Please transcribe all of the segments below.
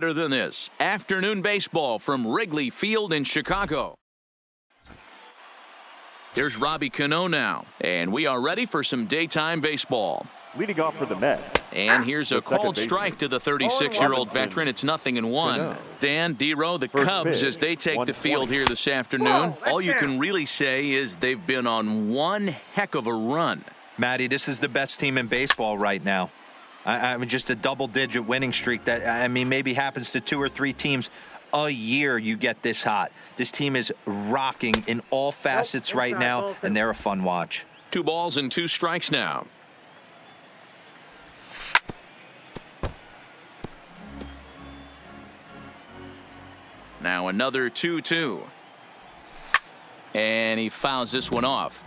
Better than this. Afternoon baseball from Wrigley Field in Chicago. Here's Robbie Cano now, and we are ready for some daytime baseball. Leading off for the Mets. And here's a called strike to the 36-year-old veteran. It's 0-1. Dan Dero, the Cubs, as they take the field here this afternoon. All you can really say is they've been on one heck of a run. Matty, this is the best team in baseball right now. I mean, just a double-digit winning streak that, I mean, maybe happens to 2 or 3 teams a year. You get this hot. This team is rocking in all facets right now, and they're a fun watch. 2 balls and 2 strikes now. Now another 2-2. And he fouls this one off.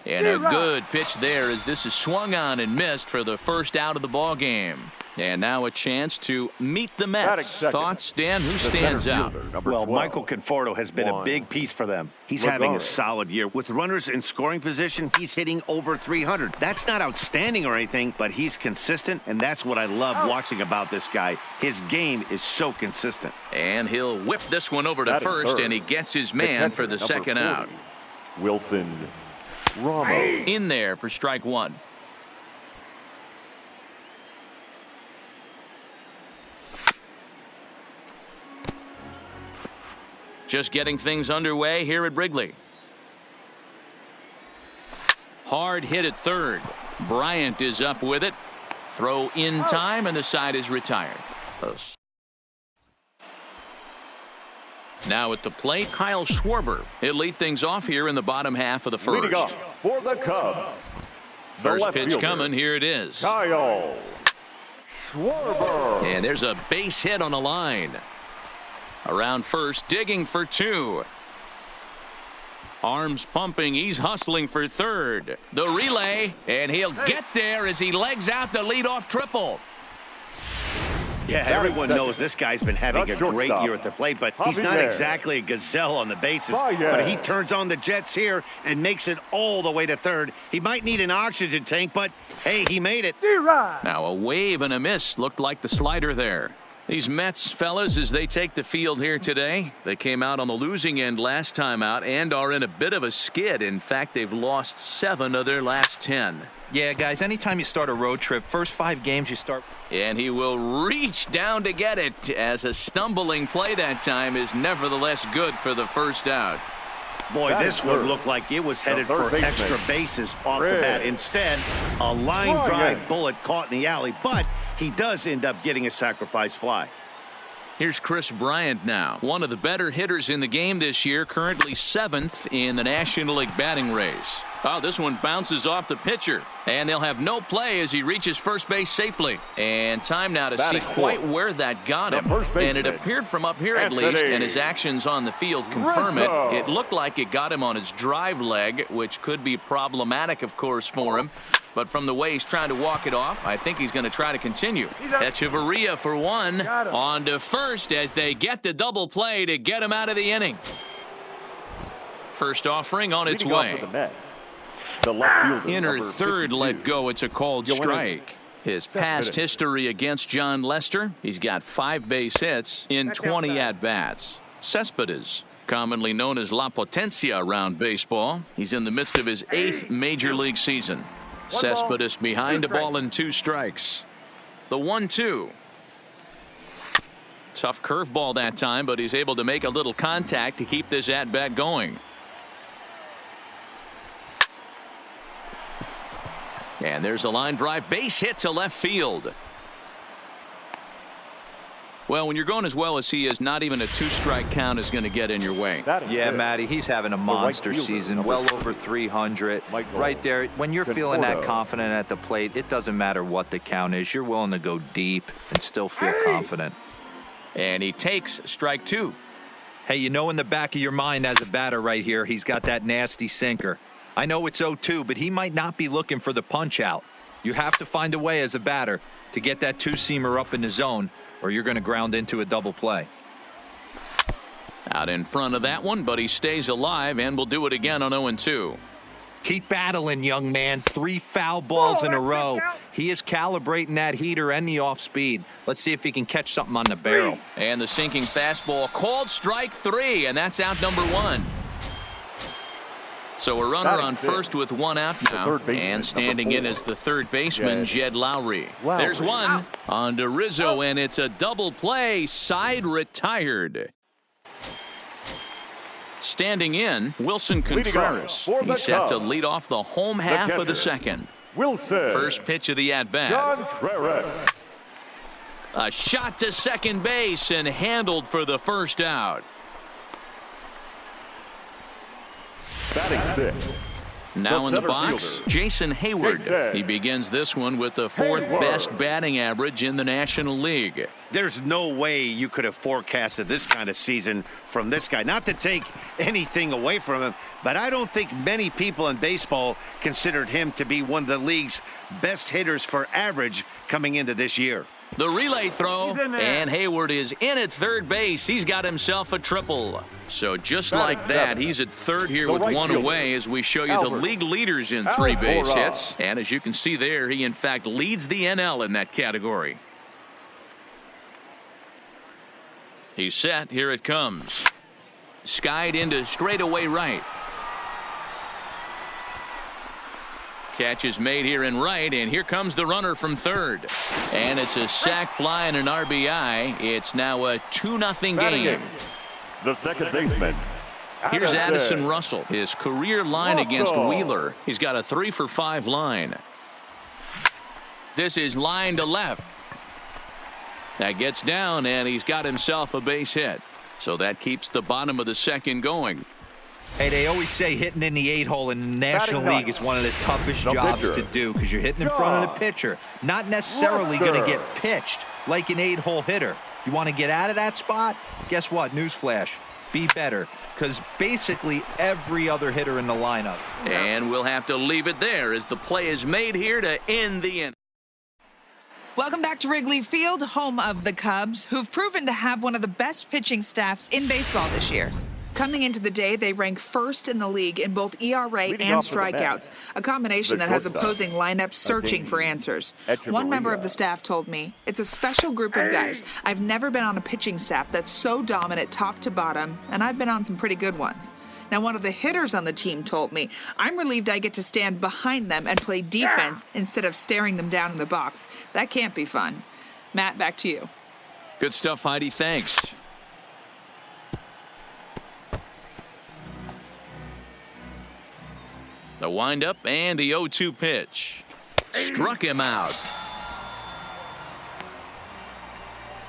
And a good pitch there as this is swung on and missed for the first out of the ball game. And now a chance to meet the Mets. Thoughts, Dan? Who stands out? Well, Michael Conforto has been a big piece for them. He's having a solid year. With runners in scoring position, he's hitting over 300. That's not outstanding or anything, but he's consistent, and that's what I love watching about this guy. His game is so consistent. And he'll whip this one over to first, and he gets his man for the second out. Wilson Ramos. In there for strike 1. Just getting things underway here at Wrigley. Hard hit at third. Bryant is up with it. Throw in time, and the side is retired. Now at the plate, Kyle Schwarber. He'll lead things off here in the bottom half of the first. Leading off for the Cubs. First pitch coming. Here it is. Kyle Schwarber. And there's a base hit on the line. Around first, digging for 2. Arms pumping. He's hustling for third. The relay, and he'll get there as he legs out the leadoff triple. Yeah, everyone knows this guy's been having a great year at the plate, but he's not exactly a gazelle on the bases. But he turns on the Jets here and makes it all the way to third. He might need an oxygen tank, but hey, he made it. Now a wave and a miss. Looked like the slider there. These Mets, fellas, as they take the field here today, they came out on the losing end last time out and are in a bit of a skid. In fact, they've lost 7 of their last 10. Yeah, guys, anytime you start a road trip, first 5 games you start. And he will reach down to get it as a stumbling play that time is nevertheless good for the first out. Boy, this one looked like it was headed for extra bases off the bat. Instead, a line drive bullet caught in the alley, but he does end up getting a sacrifice fly. Here's Chris Bryant now, one of the better hitters in the game this year, currently 7th in the National League batting race. Oh, this one bounces off the pitcher, and they'll have no play as he reaches first base safely. And time now to see quite where that got him. And it appeared from up here at least, and his actions on the field confirm it. It looked like it got him on his drive leg, which could be problematic, of course, for him. But from the way he's trying to walk it off, I think he's going to try to continue. Echeverria for 1. On to first as they get the double play to get him out of the inning. First offering on its way. Inner third let go. It's a called strike. His past history against John Lester, he's got 5 base hits in 20 at-bats. Cespedes, commonly known as La Potencia around baseball. He's in the midst of his 8th major league season. Cespedes behind a ball and 2 strikes. The 1-2. Tough curveball that time, but he's able to make a little contact to keep this at-bat going. And there's a line drive base hit to left field. Well, when you're going as well as he is, not even a 2-strike count is going to get in your way. Yeah, Matty, he's having a monster season, well over 300. Right there, when you're feeling that confident at the plate, it doesn't matter what the count is. You're willing to go deep and still feel confident. And he takes strike 2. Hey, you know in the back of your mind as a batter right here, he's got that nasty sinker. I know it's 0-2, but he might not be looking for the punch out. You have to find a way as a batter to get that 2-seamer up in the zone, or you're going to ground into a double play. Out in front of that one, but he stays alive and will do it again on 0-2. Keep battling, young man. 3 foul balls in a row. He is calibrating that heater and the off speed. Let's see if he can catch something on the barrel. And the sinking fastball called strike 3, and that's out number 1. So a runner on first with 1 out now, and standing in as the third baseman, Jed Lowry. There's one on to Rizzo, and it's a double play, side retired. Standing in, Wilson Contreras. He's set to lead off the home half of the second. Wilson. First pitch of the at-bat. Contreras. A shot to second base and handled for the first out. Batting 6. Now in the center box, fielder, Jason Hayward. He begins this one with the 4th best batting average in the National League. There's no way you could have forecasted this kind of season from this guy. Not to take anything away from him, but I don't think many people in baseball considered him to be one of the league's best hitters for average coming into this year. The relay throw, and Hayward is in at third base. He's got himself a triple. So just like that, he's at third here with 1 away as we show you the league leaders in 3 base hits. And as you can see there, he in fact leads the NL in that category. He's set. Here it comes. Skied into straightaway right. Catch is made here in right, and here comes the runner from third. And it's a sac fly and an RBI. It's now a 2-0 game. The second baseman. Here's Addison Russell, his career line against Wheeler. He's got a 3-for-5 line. This is line to left. That gets down, and he's got himself a base hit. So that keeps the bottom of the second going. Hey, they always say hitting in the 8-hole in the National League is one of the toughest jobs to do because you're hitting in front of the pitcher. Not necessarily going to get pitched like an 8-hole hitter. You want to get out of that spot? Guess what? Newsflash. Be better, because basically every other hitter in the lineup. And we'll have to leave it there as the play is made here to end the inning. Welcome back to Wrigley Field, home of the Cubs, who've proven to have one of the best pitching staffs in baseball this year. Coming into the day, they rank first in the league in both ERA and strikeouts, a combination that has opposing lineups searching for answers. One member of the staff told me, "It's a special group of guys. I've never been on a pitching staff that's so dominant top to bottom, and I've been on some pretty good ones." Now, one of the hitters on the team told me, "I'm relieved I get to stand behind them and play defense instead of staring them down in the box. That can't be fun." Matt, back to you. Good stuff, Heidi. Thanks. The windup and the 0-2 pitch. Struck him out.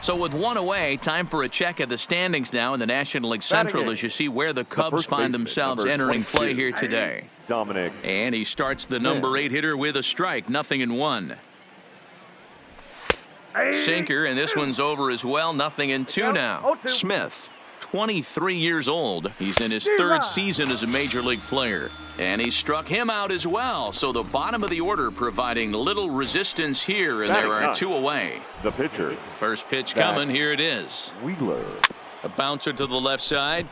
So with 1 away, time for a check at the standings now in the National League Central as you see where the Cubs find themselves entering play here today. Dominic. And he starts the number 8 hitter with a strike, 0-1. Sinker, and this one's over as well, 0-2 now. Smith, 23 years old. He's in his 3rd season as a major league player. And he struck him out as well. So the bottom of the order providing little resistance here, and there are 2 away. The pitcher. First pitch coming. Here it is. Wheeler. A bouncer to the left side.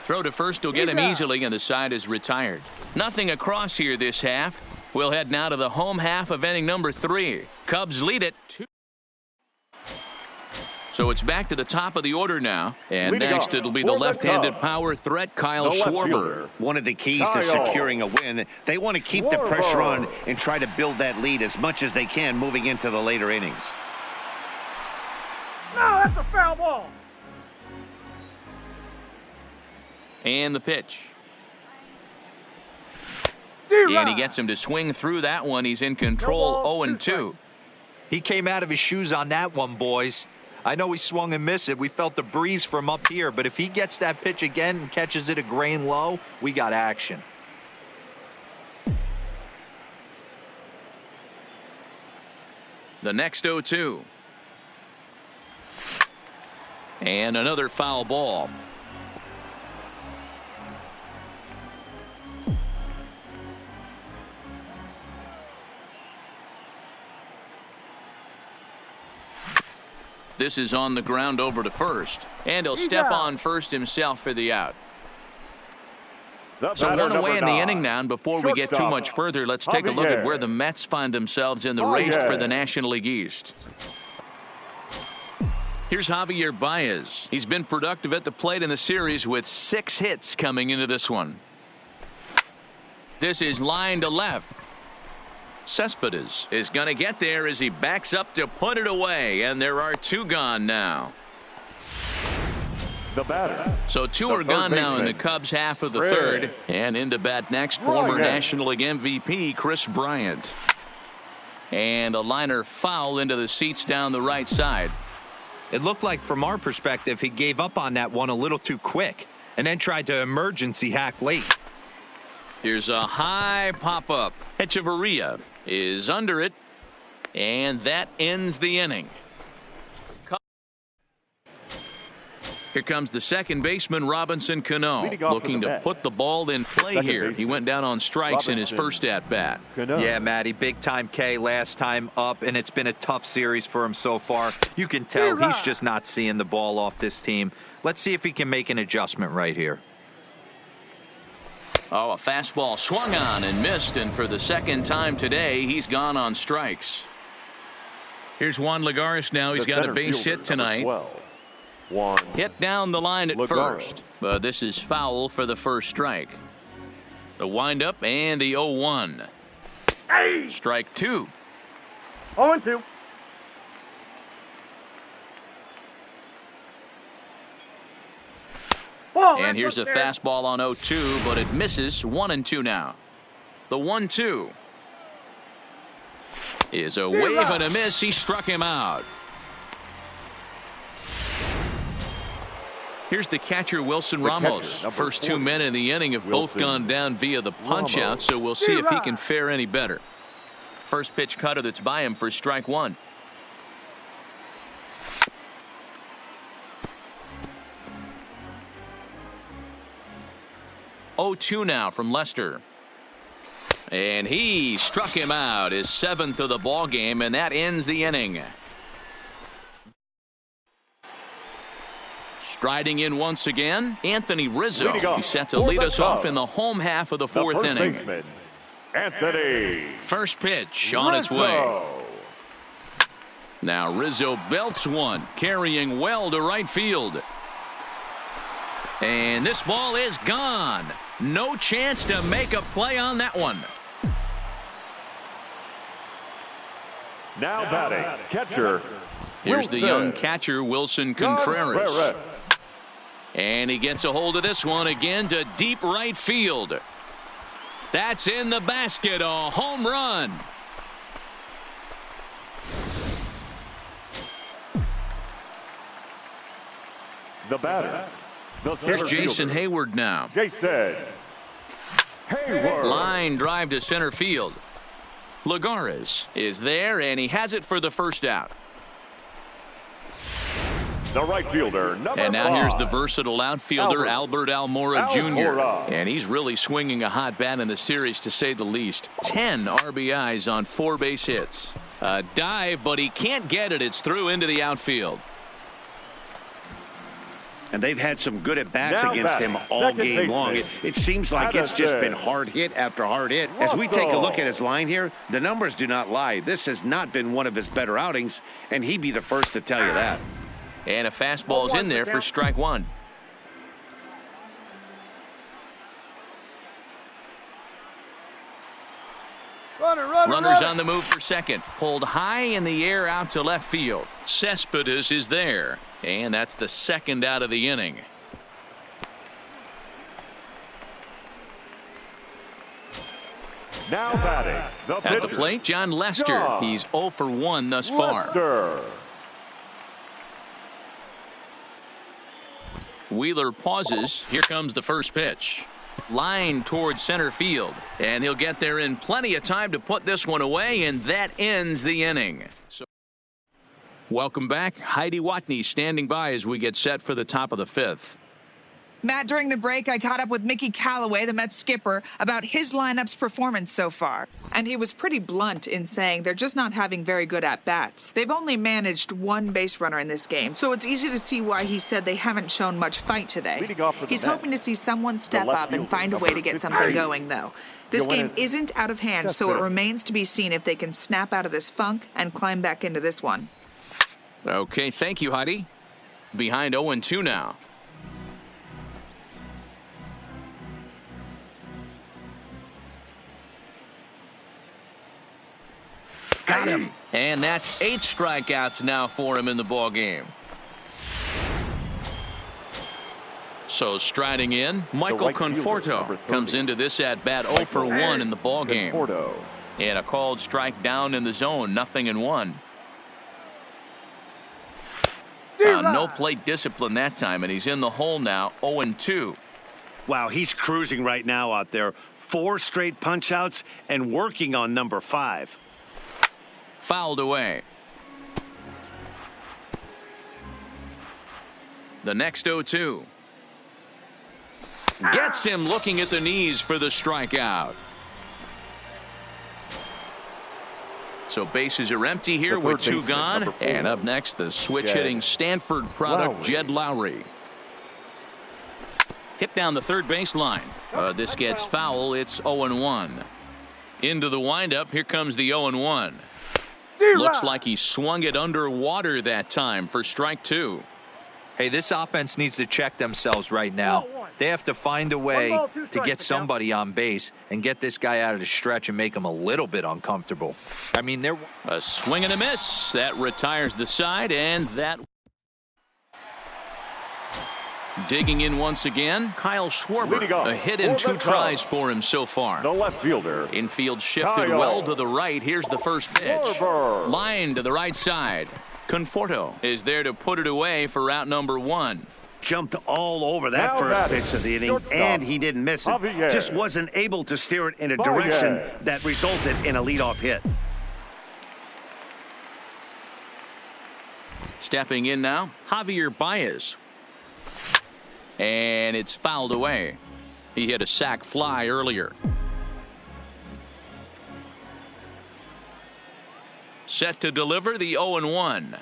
Throw to first will get him easily, and the side is retired. Nothing across here this half. We'll head now to the home half of inning number 3. Cubs lead it 2. So it's back to the top of the order now. And next it'll be the left-handed power threat, Kyle Schwarber. One of the keys to securing a win, they want to keep the pressure on and try to build that lead as much as they can moving into the later innings. No, that's a foul ball. And the pitch. And he gets him to swing through that one. He's in control, 0-2. He came out of his shoes on that one, boys. I know he swung and missed it. We felt the breeze from up here, but if he gets that pitch again and catches it a grain low, we got action. The next 0-2. And another foul ball. This is on the ground over to first. And he'll step on first himself for the out. So one away in the inning now, and before we get too much further, let's take a look at where the Mets find themselves in the race for the National League East. Here's Javier Baez. He's been productive at the plate in the series with 6 hits coming into this one. This is line to left. Cespedes is going to get there as he backs up to put it away, and there are 2 gone now. The batter. So 2 are gone now in the Cubs half of the third. And into bat next, former National League MVP Kris Bryant. And a liner foul into the seats down the right side. It looked like from our perspective he gave up on that one a little too quick and then tried to emergency hack late. Here's a high pop-up. Echeverria is under it, and that ends the inning. Here comes the second baseman, Robinson Cano, looking to put the ball in play here. He went down on strikes in his first at-bat. Yeah, Matty, big-time K last time up, and it's been a tough series for him so far. You can tell he's just not seeing the ball off this team. Let's see if he can make an adjustment right here. Oh, a fastball swung on and missed, and for the second time today, he's gone on strikes. Here's Juan Lagares now. He's got a base hit tonight. Hit down the line at first, but this is foul for the first strike. The windup and the 0-1. Hey! Strike 2. 0-2. And here's a fastball on 0-2, but it misses. 1-2 now. The 1-2 is a wave and a miss. He struck him out. Here's the catcher, Wilson Ramos. First 2 men in the inning have both gone down via the punch-out, so we'll see if he can fare any better. First pitch cutter that's by him for strike 1. Oh, 2 now from Lester. And he struck him out, his 7th of the ball game, and that ends the inning. Striding in once again, Anthony Rizzo. He's set to lead us off in the home half of the 4th inning. Anthony. First pitch on its way. Now Rizzo belts one, carrying well to right field. And this ball is gone. No chance to make a play on that one. Now batting, catcher. Here's the young catcher, Wilson Contreras. And he gets a hold of this one again to deep right field. That's in the basket, a home run. The batter. Here's Jason Hayward now. Jason Hayward. Line drive to center field. Lagares is there, and he has it for the first out. The right fielder, number And now 5. here's the versatile outfielder, Albert Almora Jr. And he's really swinging a hot bat in the series, to say the least. 10 RBIs on 4 base hits. A dive, but he can't get it. It's through into the outfield. And they've had some good at-bats Now against batting, him all second game long. baseman. It seems like it's just been Madison. hard hit after hard hit. As we take a look at his line here, the numbers do not lie. This has not been one of his better outings, and he'd be the first to tell you that. And a fastball's in there for strike 1. Runners on the move for second. Pulled high in the air out to left field. Cespedes is there. And that's the second out of the inning. Now batting, the At the pitcher. plate, John Lester. John He's 0 for 1 thus far. Lester. Wheeler pauses. Here comes the first pitch. Line towards center field. And he'll get there in plenty of time to put this one away, and that ends the inning. So, welcome back. Heidi Watney standing by as we get set for the top of the 5th. Matt, during the break, I caught up with Mickey Callaway, the Mets skipper, about his lineup's performance so far. And he was pretty blunt in saying they're just not having very good at-bats. They've only managed one base runner in this game, so it's easy to see why he said they haven't shown much fight today. He's hoping to see someone step up and find a way to get something going, though. This game isn't out of hand, so it remains to be seen if they can snap out of this funk and climb back into this one. Okay, thank you, Heidi. Behind 0-2 now. Got him. And that's 8 strikeouts now for him in the ball game. So striding in, Michael Conforto comes into this at bat 0 for 1 in the ball game. And a called strike down in the zone, 0-1. No plate discipline that time, and he's in the hole now, 0-2. Wow, he's cruising right now out there. 4 straight punch-outs and working on number 5. Fouled away. The next 0-2. Gets him looking at the knees for the strikeout. So bases are empty here with 2 gone. And up next, the switch-hitting Stanford product, Jed Lowry. Hit down the third baseline. This gets foul. It's 0-1. Into the windup. Here comes the 0-1. Looks like he swung it underwater that time for strike 2. Hey, this offense needs to check themselves right now. They have to find a way to get somebody on base and get this guy out of the stretch and make him a little bit uncomfortable. I mean, they're a swing and a miss. That retires the side, and that digging in once again, Kyle Schwarber. A hit in 2 tries for him so far. The left fielder. Infield shifted well to the right. Here's the first pitch. Line to the right side. Conforto is there to put it away for out number 1. Jumped all over that first pitch of the inning, and he didn't miss it. Just wasn't able to steer it in a direction that resulted in a leadoff hit. Stepping in now, Javier Baez. And it's fouled away. He hit a sac fly earlier. Set to deliver the 0-1.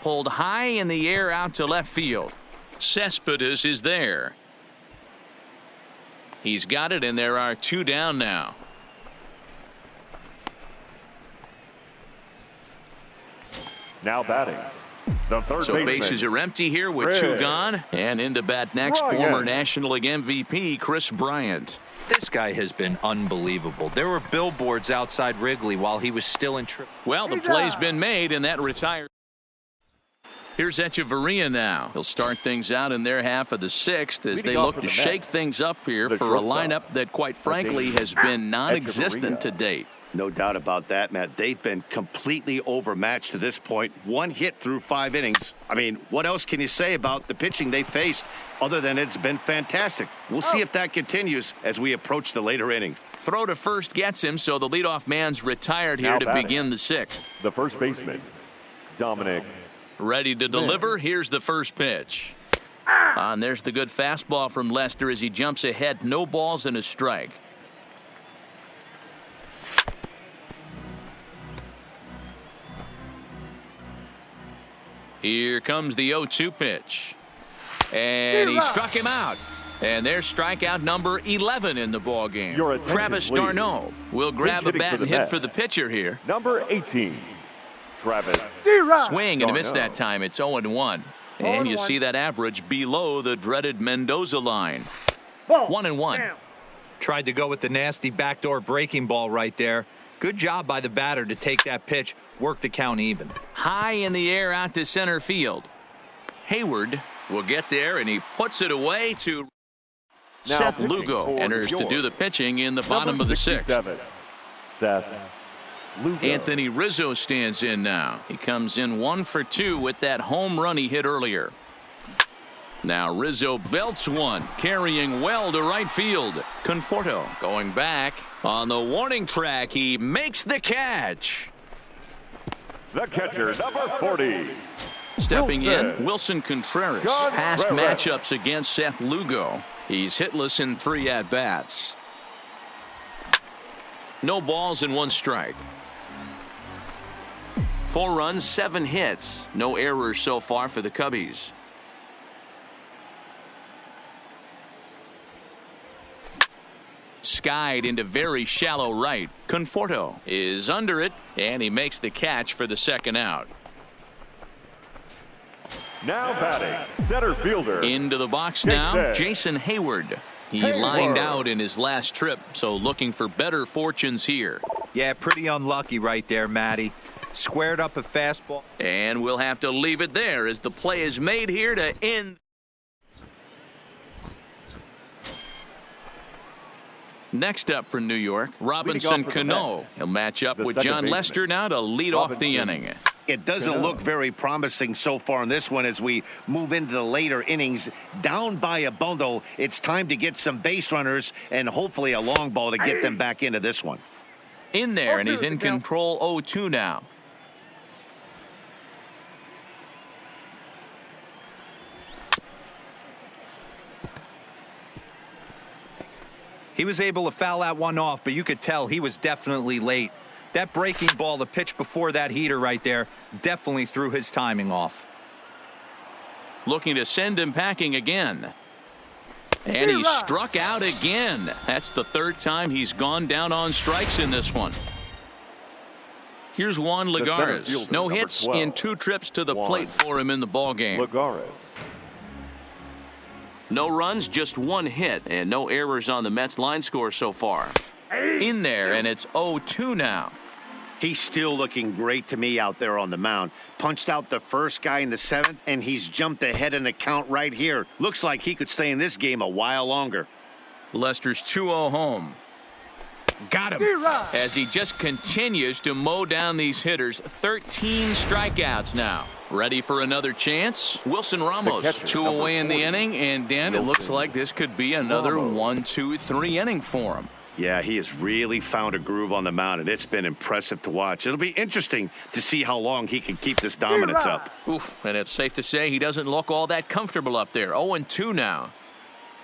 Pulled high in the air out to left field. Cespedes is there. He's got it, and there are 2 down now. Now batting. The third so bases are empty here with 2 gone. And into bat next, former National League MVP Kris Bryant. This guy has been unbelievable. There were billboards outside Wrigley while he was still in triple. Well, the play's been made, and that retired. Here's Echeverria now. He'll start things out in their half of the 6th as they look to shake things up here for a lineup that, quite frankly, has been non-existent to date. No doubt about that, Matt. They've been completely overmatched to this point. 1 hit through 5 innings. I mean, what else can you say about the pitching they faced other than it's been fantastic? We'll see if that continues as we approach the later inning. Throw to first gets him, so the leadoff man's retired here to begin the 6th. The first baseman, Dominic. Ready to deliver. Here's the first pitch. And there's the good fastball from Lester as he jumps ahead. No balls and a strike. Here comes the 0-2 pitch. And he struck him out. And there's strikeout number 11 in the ball game. Travis d'Arnaud will grab a bat and hit for the pitcher here. Number 18, Travis. Swing and a miss that time. It's 0-1. And you see that average below the dreaded Mendoza line. 1-1. Tried to go with the nasty backdoor breaking ball right there. Good job by the batter to take that pitch, work the count even. High in the air out to center field. Hayward will get there, and he puts it away to Seth Lugo. Enters to do the pitching in the bottom of the 6th. Seth Lugo. Anthony Rizzo stands in now. He comes in 1 for 2 with that home run he hit earlier. Now Rizzo belts one, carrying well to right field. Conforto going back on the warning track. He makes the catch. The catcher, number 40. Stepping Wilson. in, Wilson Contreras. Contreras. Past matchups against Seth Lugo. He's hitless in 3 at-bats. No balls and 1 strike. 4 runs, 7 hits. No errors so far for the Cubbies. Skied into very shallow right. Conforto is under it, and he makes the catch for the 2nd out. Now batting, center fielder. Into the box now, Jason. Jason Hayward. He Hayward. lined out in his last trip, so looking for better fortunes here. Yeah, pretty unlucky right there, Matty. Squared up a fastball. And we'll have to leave it there as the play is made here to end. Next up for New York, Robinson Cano. He'll match up The with second John baseman. Lester now to lead off the Robinson. inning. It doesn't look very promising so far in this one as we move into the later innings. Down by a bundle, it's time to get some base runners and hopefully a long ball to get them back into this one. In there, and he's in control 0-2 now. He was able to foul that one off, but you could tell he was definitely late. That breaking ball, the pitch before that heater right there, definitely threw his timing off. Looking to send him packing again. And he struck out again. That's the 3rd time he's gone down on strikes in this one. Here's Juan center Lagares. fielder, No number hits 12. in 2 trips to the Juan plate for him in the ballgame. Lagares. No runs, just 1 hit, and no errors on the Mets line score so far. In there, and it's 0-2 now. He's still looking great to me out there on the mound. Punched out the first guy in the 7th, and he's jumped ahead in the count right here. Looks like he could stay in this game a while longer. Lester's 2-0 home. Got him as he just continues to mow down these hitters. 13 strikeouts now. Ready for another chance? Wilson Ramos, catcher, 2 number away in the 40. inning, and Dan, it looks like this could be another Ramos. 1, 2, 3 inning for him. Yeah, he has really found a groove on the mound, and it's been impressive to watch. It'll be interesting to see how long he can keep this dominance up. Oof, and it's safe to say he doesn't look all that comfortable up there. 0-2 now.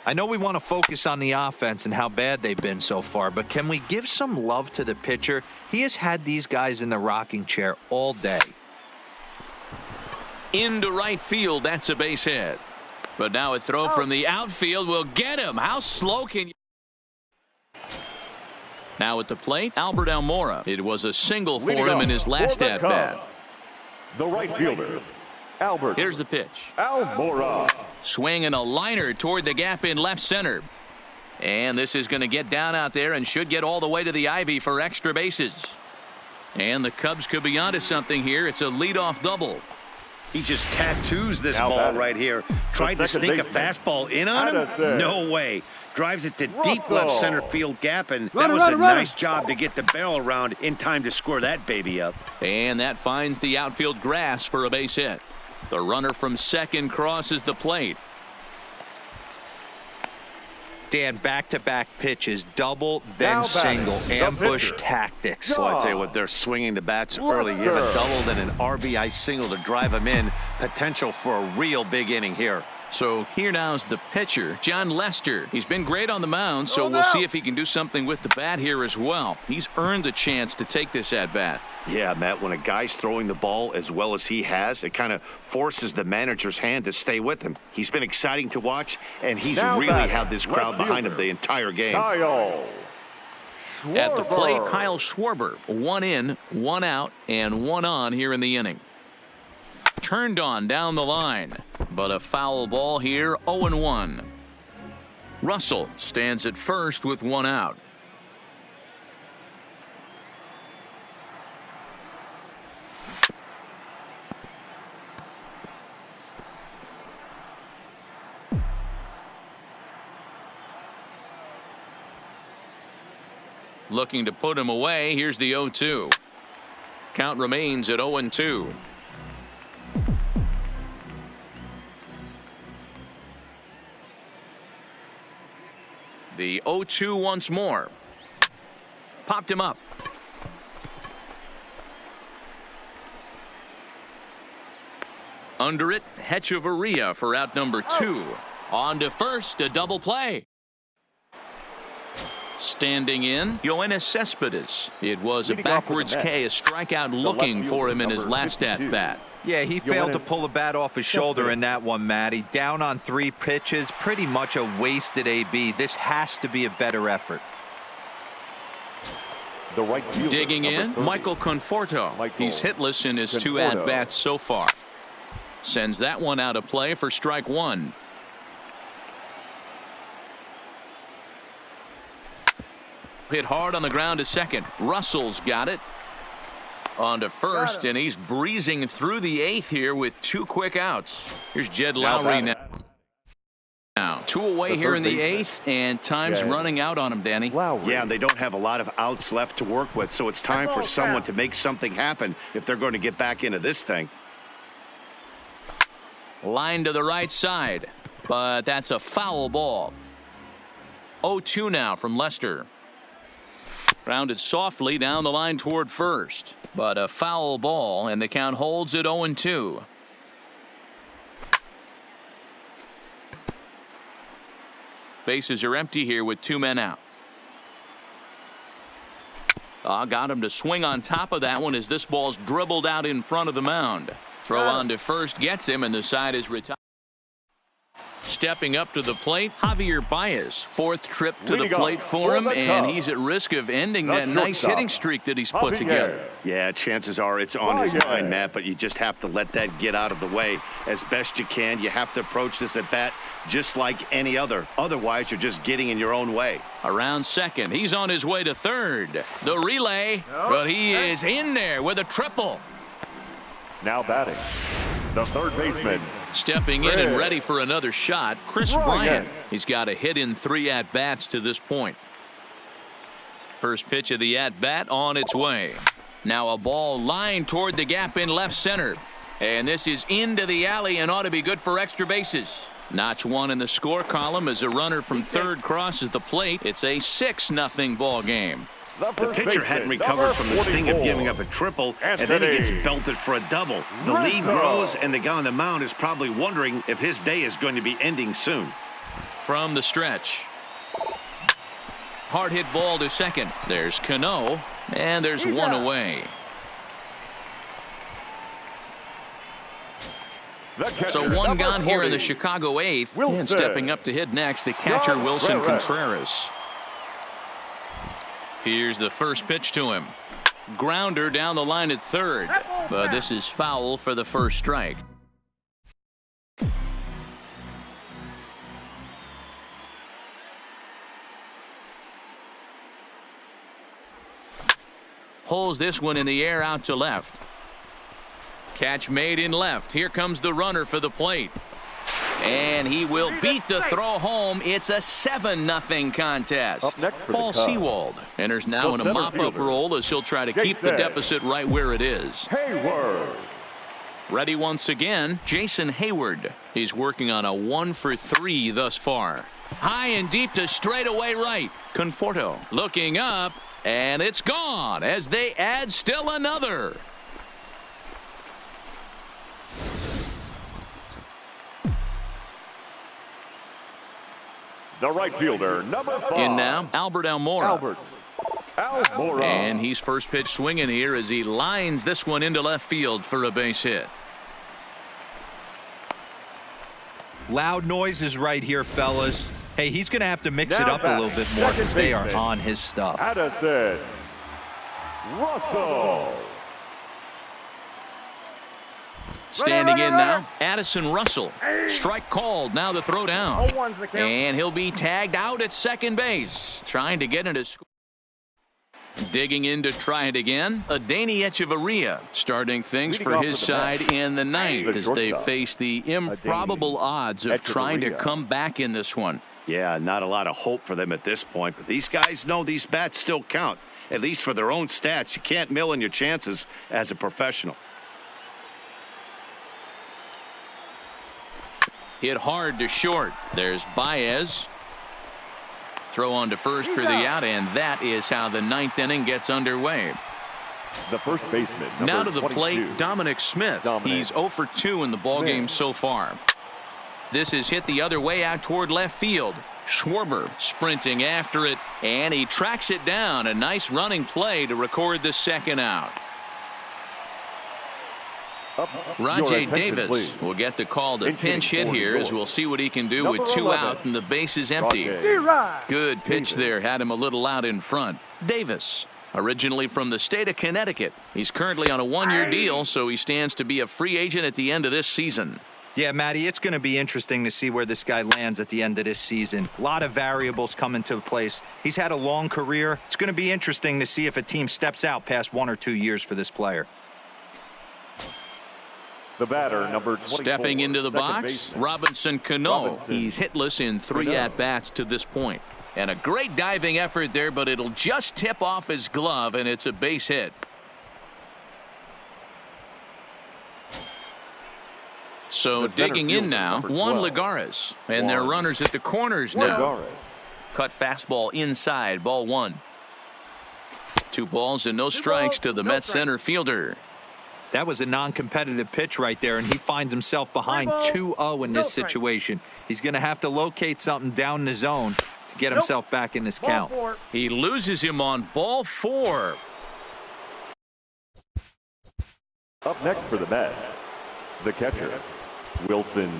I know we want to focus on the offense and how bad they've been so far, but can we give some love to the pitcher? He has had these guys in the rocking chair all day. Into right field, that's a base hit. But now a throw from the outfield will get him. How slow can you? Now at the plate, Albert Almora. It was a single for Leading him off in his last for the at-bat. Cubs, the right fielder, Albert. Here's the pitch. Almora. Swinging a liner toward the gap in left center. And this is going to get down out there and should get all the way to the ivy for extra bases. And the Cubs could be onto something here. It's a leadoff double. He just tattoos this Now ball batting. right here. Tried to second sneak a baseman, fastball in on him? Addison. No way. Drives it to deep Russell. left center field gap, and that was a nice job to get the barrel around in time to score that baby up. And that finds the outfield grass for a base hit. The runner from second crosses the plate. Dan, back-to-back pitches, double, Now then batting, single, the ambush pitcher. tactics. Well, I tell you what, they're swinging the bats early. You have a double, then an RBI single to drive them in. Potential for a real big inning here. So here now's the pitcher, John Lester. He's been great on the mound, so we'll see if he can do something with the bat here as well. He's earned the chance to take this at-bat. Yeah, Matt, when a guy's throwing the ball as well as he has, it kind of forces the manager's hand to stay with him. He's been exciting to watch, and he's Now really batting, had this left crowd behind him fielder, the entire game. Kyle At the plate, Schwarber. Kyle Schwarber. 1 in, 1 out, and 1 on here in the inning. Turned on down the line, but a foul ball here, 0-1. Russell stands at first with 1 out. Looking to put him away. Here's the 0-2. Count remains at 0-2. The 0-2 once more. Popped him up. Under it, Hechavarria for out number 2. On to first, a double play. Standing in, Yoenis Cespedes. It was a backwards K, a strikeout looking for him in his last at-bat. Yeah, he failed to pull the bat off his shoulder in that one, Matty. Down on 3 pitches, pretty much a wasted AB. This has to be a better effort. The right fielder, digging in, Michael Conforto. He's hitless in his 2 at-bats so far. Sends that one out of play for strike 1. Hit hard on the ground to second. Russell's got it. On to first, and he's breezing through the 8th here with 2 quick outs. Here's Jed Lowry now. 2 away here in the 8th, and time's running out on him, Danny. Yeah, they don't have a lot of outs left to work with, so it's time for someone to make something happen if they're going to get back into this thing. Line to the right side, but that's a foul ball. 0-2 now from Lester. Grounded softly down the line toward first, but a foul ball, and the count holds at 0-2. Bases are empty here with 2 men out. Got him to swing on top of that one as this ball's dribbled out in front of the mound. Throw on to first gets him, and the side is retired. Stepping up to the plate, Javier Baez. 4th trip to the plate for him, and he's at risk of ending that nice hitting streak that he's put together. Yeah, chances are it's on his mind, Matt, but you just have to let that get out of the way as best you can. You have to approach this at bat just like any other. Otherwise, you're just getting in your own way. Around second, he's on his way to third. The relay, but he is in there with a triple. Now batting, the third baseman. Stepping in and ready for another shot, Chris Bryant. He's got a hit in 3 at-bats to this point. First pitch of the at-bat on its way. Now a ball lined toward the gap in left center. And this is into the alley and ought to be good for extra bases. Notch 1 in the score column as a runner from third crosses the plate. It's a 6-0 ball game. The pitcher hadn't recovered from the sting of giving up a triple, and then he gets belted for a double. The lead grows, and the guy on the mound is probably wondering if his day is going to be ending soon. From the stretch. Hard hit ball to second. There's Cano, and there's 1 away. So 1 gone here in the Chicago 8th. And stepping up to hit next, the catcher Wilson Contreras. Here's the first pitch to him. Grounder down the line at third, but this is foul for the first strike. Pulls this one in the air out to left. Catch made in left. Here comes the runner for the plate. And he will beat the throw home. It's a 7-0 contest. Paul Sewald enters now in a mop-up role as he'll try to keep the deficit right where it is. Hayward. Ready once again, Jason Hayward. He's working on a 1-for-3 thus far. High and deep to straightaway right. Conforto looking up, and it's gone as they add still another. The right fielder, number 5. In now, Albert Almora. Almora. And he's first pitch swinging here as he lines this one into left field for a base hit. Loud noises right here, fellas. Hey, he's going to have to mix it up a little bit more because they are on his stuff. Addison Russell. Standing in now, Addison Russell. Strike called. Now the throw down. And he'll be tagged out at second base. Trying to get into score. Digging in to try it again. Adeiny Hechavarria starting things for his side in the 9th as they face the improbable odds of trying to come back in this one. Yeah, not a lot of hope for them at this point, but these guys know these bats still count, at least for their own stats. You can't mill in your chances as a professional. Hit hard to short. There's Baez. Throw on to first for the out, and that is how the 9th inning gets underway. The first baseman, number Now to the 22. plate, Dominic Smith. Dominic He's 0 for 2 in the ballgame so far. This is hit the other way out toward left field. Schwarber sprinting after it, and he tracks it down. A nice running play to record the second out. Rajay Davis please. will get the call to In pinch hit for here New as York. we'll see what he can do Number with 2 11, out and the base is empty. Rajay D-Rod. Good pitch Davis. there, had him a little out in front. Davis, originally from the state of Connecticut. He's currently on a 1-year deal, so he stands to be a free agent at the end of this season. Yeah, Matty, it's going to be interesting to see where this guy lands at the end of this season. A lot of variables come into place. He's had a long career. It's going to be interesting to see if a team steps out past 1 or 2 years for this player. The batter, number 24. Stepping into the second box, baseman. Robinson Cano. Robinson He's hitless in 3 Cano. at-bats to this point. And a great diving effort there, but it'll just tip off his glove, and it's a base hit. So The center digging in fielder, now, number Juan 12. Lagares. And their Juan runners at the corners now. Lagares. Cut fastball inside, ball 1. 2 balls and no strikes to the no Mets strikes. center fielder. That was a non-competitive pitch right there, and he finds himself behind 2-0 in this situation. He's going to have to locate something down the zone to get himself back in this Ball count. 4. He loses him on ball 4. Up next for the Mets, the catcher, Wilson.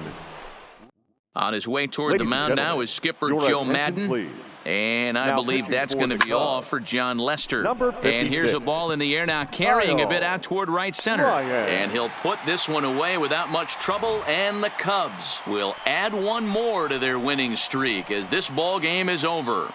On his way toward Ladies the and mound now gentlemen, is skipper your Joe attention, Madden. please. And I Now believe pitching that's for going the to be all Cubs, for John Lester. number And here's a 56, ball in the air now, carrying a bit out toward right center. Ryan. And he'll put this one away without much trouble, and the Cubs will add 1 more to their winning streak as this ball game is over.